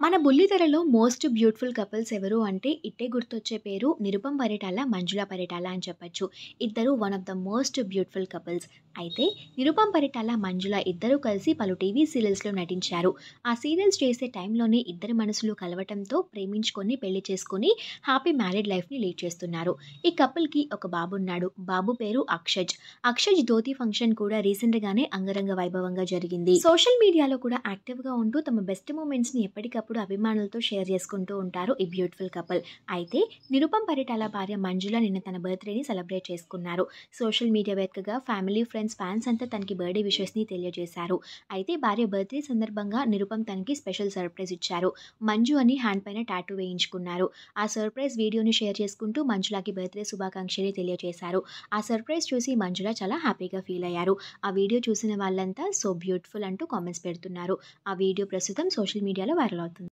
మన బుల్లితెరలో most beautiful couples ఎవరు అంటే ఇట్టే గుర్తొచ్చే పేరు నిరుపమ్ పరిటాల, మంజుల పరిటాల అని చెప్పొచ్చు. ఇద్దరు one of the most beautiful couples. అయితే నిరుపమ్ పరిటాల, మంజుల ఇద్దరూ కలిసి పలు టీవీ సీరియల్స్‌లో నటించారు. ఆ సీరియల్స్ చేసే టైంలోనే ఇద్దరి మనసులు కలవటంతో ప్రేమించుకొని, పెళ్లి చేసుకొని హ్యాపీ మ్యారీడ్ లైఫ్‌ని లీడ్ చేస్తున్నారు. ఈ కపుల్‌కి ఒక బాబున్నాడు. బాబు పేరు అక్షజ్. అక్షజ్ ధోతి ఫంక్షన్ కూడా రీసెంట్‌గానే అంగరంగ వైభవంగా జరిగింది. సోషల్ మీడియాలో కూడా యాక్టివ్‌గా ఉంటూ తమ బెస్ట్ మూమెంట్స్‌ని ఎప్పటికప్పుడు అభిమానులతో షేర్ చేసుకుంటూ ఉంటారు ఈ బ్యూటిఫుల్ కపుల్. అయితే నిరుపమ్ పరిటాల భార్య మంజుల నిన్న తన బర్త్‌డేని సెలబ్రేట్ చేసుకున్నారు. సోషల్ మీడియా వేదికగా ఫ్యామిలీ, ఫ్రెండ్స్, ఫ్యాన్స్ అంతా తనకి బర్త్‌డే విషెస్‌ని తెలియజేశారు. అయితే భార్య బర్త్‌డే సందర్భంగా నిరుపమ్ తనకి స్పెషల్ సర్ప్రైజ్ ఇచ్చారు. మంజు అని హ్యాండ్ పైన టాటూ వేయించుకున్నారు. ఆ సర్ప్రైజ్ వీడియోని షేర్ చేసుకుంటూ మంజులకి బర్త్‌డే శుభాకాంక్షలు తెలియజేశారు. ఆ సర్ప్రైజ్ చూసి మంజుల చాలా హ్యాపీగా ఫీల్ అయ్యారు. ఆ వీడియో చూసిన వాళ్ళంతా సో బ్యూటిఫుల్ అంటూ కామెంట్స్ పెడుతున్నారు. ఆ వీడియో ప్రస్తుతం సోషల్ మీడియాలో వైరల్ అవుతుంది.